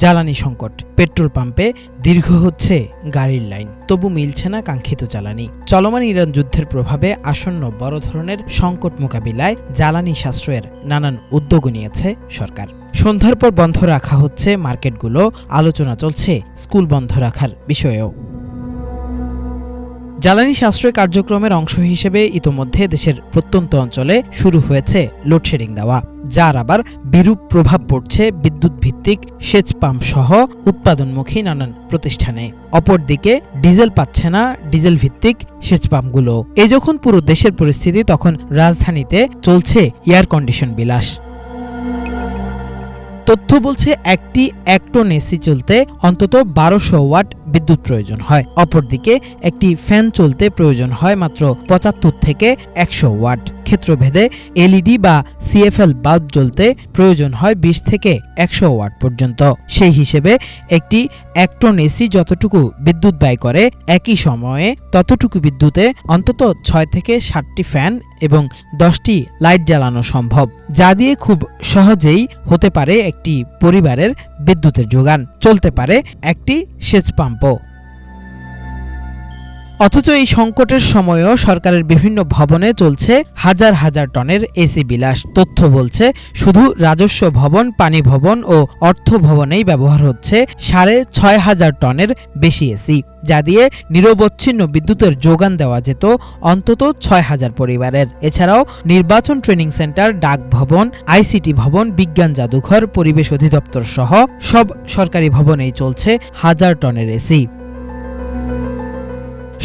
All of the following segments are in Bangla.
জ্বালানি সংকট, পেট্রোল পাম্পে দীর্ঘ হচ্ছে গাড়ির লাইন, তবু মিলছে না কাঙ্ক্ষিত জ্বালানি। চলমান ইরান যুদ্ধের প্রভাবে আসন্ন বড় ধরনের সংকট মোকাবিলায় জ্বালানি সাশ্রয়ের নানান উদ্যোগ নিয়েছে সরকার। সন্ধ্যার পর বন্ধ রাখা হচ্ছে মার্কেটগুলো, আলোচনা চলছে স্কুল বন্ধ রাখার বিষয়েও। জ্বালানি সাশ্রয় কার্যক্রমের অংশ হিসেবে ইতোমধ্যে দেশের প্রত্যন্ত অঞ্চলে শুরু হয়েছে লোডশেডিং দেওয়া, যার আবার বিরূপ প্রভাব পড়ছে বিদ্যুৎ ভিত্তিক সেচ পাম্প সহ উৎপাদনমুখী নানান প্রতিষ্ঠানে। অপরদিকে ডিজেল পাচ্ছে না ডিজেল ভিত্তিক সেচ পাম্পগুলো। এই যখন পুরো দেশের পরিস্থিতি, তখন রাজধানীতে চলছে এয়ার কন্ডিশন বিলাস। তথ্য বলছে একটি 1 টন এসি চলতে অন্তত 1200 ওয়াট বিদ্যুৎ প্রয়োজন হয়। অপরদিকে একটি ফ্যান চলতে প্রয়োজন হয় মাত্র 75 থেকে 100 ওয়াট। ক্ষেত্রভেদে এলইডি বা সিএফএল বাল্ব জ্বলতে প্রয়োজন হয় 20 থেকে 100 ওয়াট পর্যন্ত। সেই হিসেবে একটি 1 টন এসি যতটুকু বিদ্যুৎ ব্যয় করে, একই সময়ে ততটুকু বিদ্যুতে অন্তত 6 থেকে 7টি ফ্যান এবং 10টি লাইট জ্বালানো সম্ভব, যা দিয়ে খুব সহজেই হতে পারে একটি পরিবারের বিদ্যুতের যোগান, চলতে পারে একটি সেচ পাম্পও। অথচ এই সংকটের সময়ও সরকারের বিভিন্ন ভবনে চলছে হাজার হাজার টনের এসি বিলাস। তথ্য বলছে শুধু রাজস্ব ভবন, পানি ভবন ও অর্থ ভবনেই ব্যবহার হচ্ছে 6500 টনের বেশি এসি, যা দিয়ে নিরবচ্ছিন্ন বিদ্যুতের যোগান দেওয়া যেত অন্তত 6000 পরিবারের। এছাড়াও নির্বাচন ট্রেনিং সেন্টার, ডাক ভবন, আইসিটি ভবন, বিজ্ঞান জাদুঘর, পরিবেশ অধিদপ্তর সহ সব সরকারি ভবনেই চলছে 1000 টনের এসি।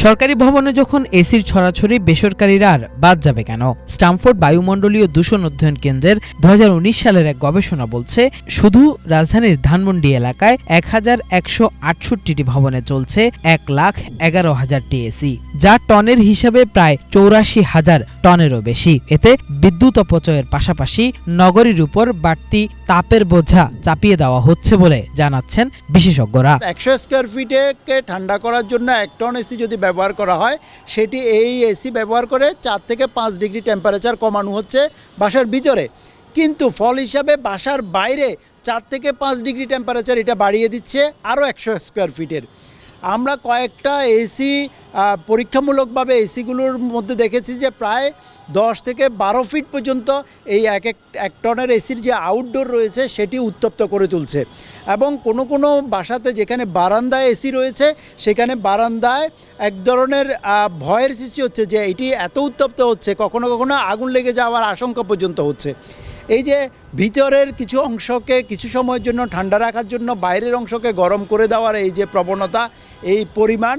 সরকারি ভবনে যখন এসির ছড়াছড়ি, বেসরকারিরা আর বাদ যাবে কেন? স্ট্যামফোর্ড বায়ুমণ্ডলীয় দূষণ অধ্যয়ন কেন্দ্রের 2019 সালের এক গবেষণা বলছে, শুধু রাজধানীর ধানমন্ডি এলাকায় 1168টি ভবনে চলছে 1,11,000টি এসি, যা টনের হিসাবে প্রায় 84,000 টনেরও বেশি। এতে বিদ্যুৎ অপচয়ের পাশাপাশি নগরীর উপর বাড়তি তাপের বোঝা চাপিয়ে দেওয়া হচ্ছে বলে জানাচ্ছেন বিশেষজ্ঞরা। 100 স্কয়ার ফিটকে ঠান্ডা করার জন্য 1 টন এসি যদি ব্যবহার করা হয়, সেটি এই এসি ব্যবহার করে 4 থেকে 5 ডিগ্রি টেম্পারেচার কমানো হচ্ছে বাসার ভিতরে, কিন্তু ফল হিসাবে বাসার বাইরে 4 থেকে 5 ডিগ্রি টেম্পারেচার এটা বাড়িয়ে দিচ্ছে আরও 100 স্কয়ার ফিটের। আমরা কয়েকটা এসি পরীক্ষামূলকভাবে এসিগুলোর মধ্যে দেখেছি যে প্রায় 10 থেকে 12 ফিট পর্যন্ত এই এক টনের এসির যে আউটডোর রয়েছে সেটি উত্তপ্ত করে তুলছে। এবং কোনো বাসাতে যেখানে বারান্দায় এসি রয়েছে, সেখানে বারান্দায় এক ধরনের ভয়ের সৃষ্টি হচ্ছে যে এটি এত উত্তপ্ত হচ্ছে, কখনো কখনো আগুন লেগে যাওয়ার আশঙ্কা পর্যন্ত হচ্ছে। এই যে ভিতরের কিছু অংশকে কিছু সময়ের জন্য ঠান্ডা রাখার জন্য বাইরের অংশকে গরম করে দেওয়ার এই যে প্রবণতা, এই পরিমাণ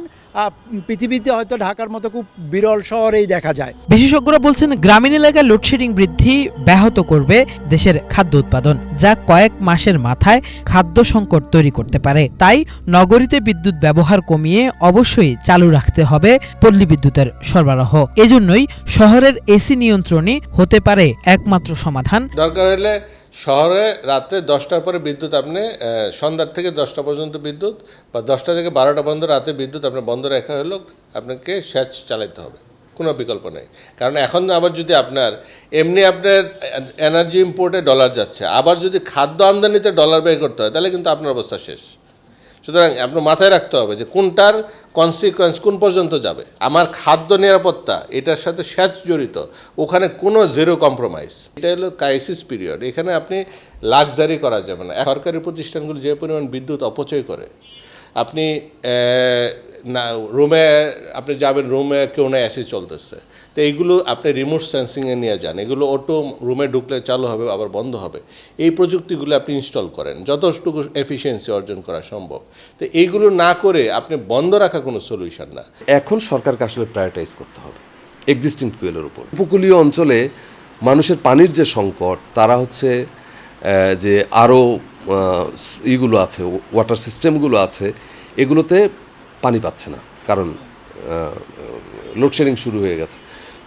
পৃথিবীতে হয়তো ঢাকার মতো খুব বিরল শহরেই দেখা যায়। বিশেষজ্ঞরা বলছেন, গ্রামীণ এলাকায় লোডশেডিং বৃদ্ধি ব্যাহত করবে দেশের খাদ্য উৎপাদন, যা কয়েক মাসের মাথায় খাদ্য সংকট তৈরি করতে পারে। তাই নগরীতে বিদ্যুৎ ব্যবহার কমিয়ে অবশ্যই চালু রাখতে হবে পল্লী বিদ্যুতের সরবরাহ। এজন্যই শহরের এসি নিয়ন্ত্রণই হতে পারে একমাত্র সমাধান। দরকার হলে শহরে রাত্রে 10টার পরে বিদ্যুৎ আপনি সন্ধ্যার থেকে 10টা পর্যন্ত বিদ্যুৎ, বা 10টা থেকে 12টা পর্যন্ত রাতে বিদ্যুৎ আপনার বন্ধ রাখা হলো, আপনাকে সেচ চালাতে হবে, কোনো বিকল্প নেই। কারণ এখন আবার যদি আপনার এমনি আপনার এনার্জি ইম্পোর্টে ডলার যাচ্ছে, আবার যদি খাদ্য আমদানিতে ডলার ব্যয় করতে হয়, তাহলে কিন্তু আপনার অবস্থা শেষ। সুতরাং আপনার মাথায় রাখতে হবে যে কোনটার কনসিকোয়েন্স কোন পর্যন্ত যাবে। আমার খাদ্য নিরাপত্তা এটার সাথে সেচ জড়িত, ওখানে কোনো জিরো কম্প্রোমাইজ। এটা হলো ক্রাইসিস পিরিয়ড, এখানে আপনি লাক্সারি করা যাবে না। সরকারি প্রতিষ্ঠানগুলো যে পরিমাণ বিদ্যুৎ অপচয় করে, আপনি না রুমে আপনি যাবেন, রুমে কেউ না এসি চলতেছে, তো এইগুলো আপনি রিমোট সেন্সিংয়ে নিয়ে যান, এগুলো অটো রুমে ঢুকলে চালু হবে আবার বন্ধ হবে, এই প্রযুক্তিগুলো আপনি ইনস্টল করেন যতটুকু এফিসিয়েন্সি অর্জন করা সম্ভব। তো এইগুলো না করে আপনি বন্ধ রাখা কোনো সলিউশন না। এখন সরকারকে আসলে প্রায়োরিটাইজ করতে হবে এক্সিস্টিং ফুয়েলের উপর। উপকূলীয় অঞ্চলে মানুষের পানির যে সংকট, তারা হচ্ছে যে আরও ইগুলো আছে, ওয়াটার সিস্টেমগুলো আছে, এগুলোতে পানি পাচ্ছে না, কারণ লোডশেডিং শুরু হয়ে গেছে।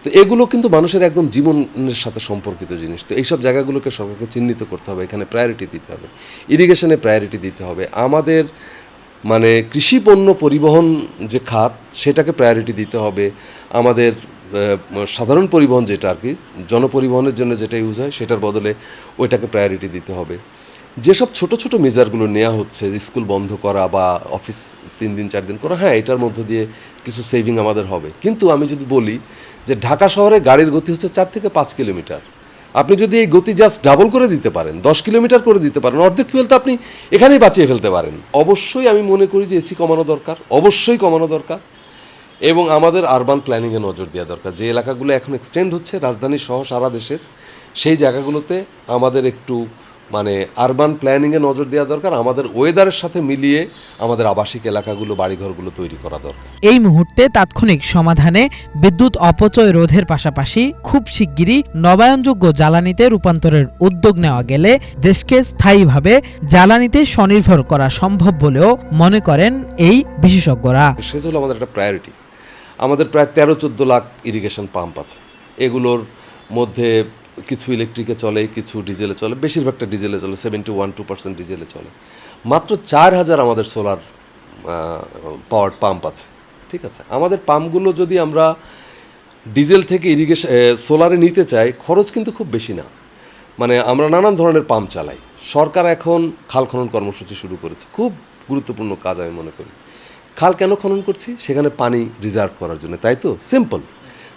তো এগুলো কিন্তু মানুষের একদম জীবনের সাথে সম্পর্কিত জিনিস। তো এইসব জায়গাগুলোকে সরকারকে চিহ্নিত করতে হবে, এখানে প্রায়োরিটি দিতে হবে, ইরিগেশনে প্রায়োরিটি দিতে হবে, আমাদের মানে কৃষি পণ্য পরিবহন যে খাত সেটাকে প্রায়োরিটি দিতে হবে, আমাদের সাধারণ পরিবহন যেটা আর কি জনপরিবহনের জন্য যেটা ইউজ হয় সেটার বদলে ওইটাকে প্রায়োরিটি দিতে হবে। যেসব ছোট ছোট মেজারগুলো নেওয়া হচ্ছে, স্কুল বন্ধ করা বা অফিস 3 দিন 4 দিন করা, হ্যাঁ এটার মধ্য দিয়ে কিছু সেভিং আমাদের হবে। কিন্তু আমি যদি বলি যে ঢাকা শহরে গাড়ির গতি হচ্ছে 4 থেকে 5 কিলোমিটার, আপনি যদি এই গতি জাস্ট ডাবল করে দিতে পারেন, 10 কিলোমিটার করে দিতে পারেন, অর্ধেক ফুয়েল তো আপনি এখানেই বাঁচিয়ে ফেলতে পারেন। অবশ্যই আমি মনে করি যে এসি কমানো দরকার, অবশ্যই কমানো দরকার, এবং আমাদের আরবান প্ল্যানিংয়ে নজর দেওয়া দরকার। যে এলাকাগুলো এখন এক্সটেন্ড হচ্ছে রাজধানী সহ সারা দেশের, সেই জায়গাগুলোতে আমাদের একটু মানে আরবান প্ল্যানিংয়ে নজর দেওয়া দরকার। আমাদের ওয়েদারের সাথে মিলিয়ে আমাদের আবাসিক এলাকাগুলো, বাড়িঘরগুলো তৈরি করা দরকার। এই মুহূর্তে তাৎক্ষণিক সমাধানে বিদ্যুৎ অপচয় রোধের পাশাপাশি খুব শিগগিরই নবায়নযোগ্য জ্বালানিতে রূপান্তরের উদ্যোগ নেওয়া গেলে দেশকে স্থায়ীভাবে জ্বালানিতে স্বনির্ভর করা সম্ভব বলেও মনে করেন এই বিশেষজ্ঞরা। সেটা হলো আমাদের একটা প্রায়োরিটি। আমাদের প্রায় 13-14 লাখ ইরিগেশন পাম্প আছে। এগুলোর মধ্যে কিছু ইলেকট্রিকে চলে, কিছু ডিজেলে চলে, বেশিরভাগটা ডিজেলে চলে, 71-2% ডিজেলে চলে। মাত্র 4000 আমাদের সোলার পাওয়ার পাম্প আছে। ঠিক আছে, আমাদের পাম্পগুলো যদি আমরা ডিজেল থেকে ইরিগেশন সোলারে নিতে চাই, খরচ কিন্তু খুব বেশি না। মানে আমরা নানান ধরনের পাম্প চালাই। সরকার এখন খাল খনন কর্মসূচি শুরু করেছে, খুব গুরুত্বপূর্ণ কাজ আমি মনে করি। খাল কেন খনন করছি? সেখানে পানি রিজার্ভ করার জন্য, তাই তো? সিম্পল।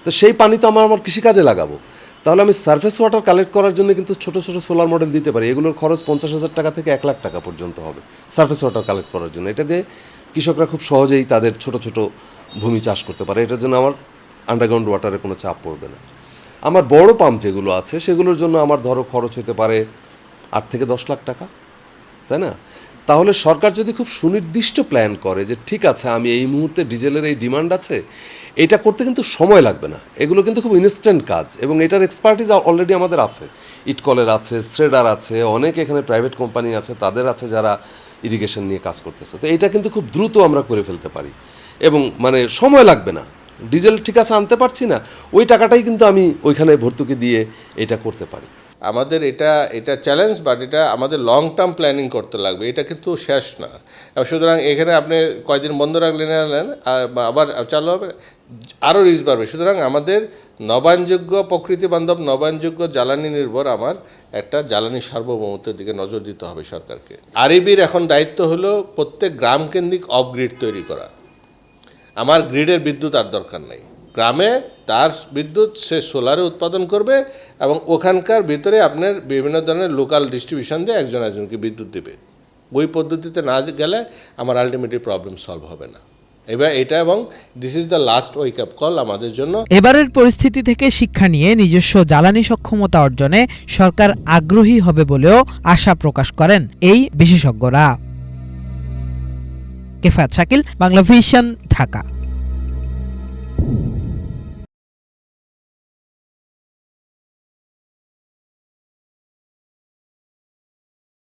তো সেই পানি তো আমার কৃষিকাজে লাগাবো। তাহলে আমি সারফেস ওয়াটার কালেক্ট করার জন্য কিন্তু ছোট ছোট সোলার মডেল দিতে পারি। এগুলোর খরচ 50,000 টাকা থেকে 1 লাখ টাকা পর্যন্ত হবে সারফেস ওয়াটার কালেক্ট করার জন্য। এটা দিয়ে কৃষকরা খুব সহজেই তাদের ছোট ছোট ভূমি চাষ করতে পারে। এটার জন্য আমার আন্ডারগ্রাউন্ড ওয়াটারে কোনো চাপ পড়বে না। আমার বড় পাম্প যেগুলো আছে সেগুলোর জন্য আমার ধরো খরচ হতে পারে 8 থেকে 10 লাখ টাকা, তাই না? তাহলে সরকার যদি খুব সুনির্দিষ্ট প্ল্যান করে যে ঠিক আছে আমি এই মুহূর্তে ডিজেলের এই ডিমান্ড আছে, এটা করতে কিন্তু সময় লাগবে না। এগুলো কিন্তু খুব ইনস্ট্যান্ট কাজ, এবং এটার এক্সপার্টিস অলরেডি আমাদের আছে। ইটকলের আছে, শ্রেডার আছে, অনেক এখানে প্রাইভেট কোম্পানি আছে, তাদের আছে যারা ইরিগেশন নিয়ে কাজ করতেছে। তো এটা কিন্তু খুব দ্রুত আমরা করে ফেলতে পারি, এবং মানে সময় লাগবে না। ডিজেল ঠিক আছে আনতে পারছি না, ওই টাকাটাই কিন্তু আমি ওইখানে ভর্তুকি দিয়ে এটা করতে পারি। আমাদের এটা চ্যালেঞ্জ, বাট এটা আমাদের লং টার্ম প্ল্যানিং করতে লাগবে, এটা কিন্তু শেষ না। সুতরাং এখানে আপনি কয়দিন বন্ধ রাখলেন আবার চালু হবে, আরও রিস্ক বাড়বে। সুতরাং আমাদের নবায়নযোগ্য, প্রকৃতি বান্ধব নবায়নযোগ্য জ্বালানি নির্ভর আমার একটা জ্বালানি সার্বভৌমত্বের দিকে নজর দিতে হবে সরকারকে। আরইবির এখন দায়িত্ব হলো প্রত্যেক গ্রাম কেন্দ্রিক অফ গ্রিড তৈরি করা। আমার গ্রিডের বিদ্যুৎ আর দরকার নেই, গ্রামে তার বিদ্যুৎ সে সোলারে উৎপাদন করবে, এবং ওখানকার ভিতরে আপনার বিভিন্ন ধরনের লোকাল ডিস্ট্রিবিউশন দিয়ে একজনকে বিদ্যুৎ দেবে। ওই পদ্ধতিতে না গেলে আমার আলটিমেটলি প্রবলেম সলভ হবে না। এবার এটা, এবং this is the last wake up call আমাদের জন্য। এবারের পরিস্থিতি থেকে শিক্ষা নিয়ে নিজস্ব জ্বালানি সক্ষমতা অর্জনে সরকার আগ্রহী হবে বলেও আশা প্রকাশ করেন এই বিশেষজ্ঞরা। কেফায়েত শাকিল, বাংলাভিশন, ঢাকা।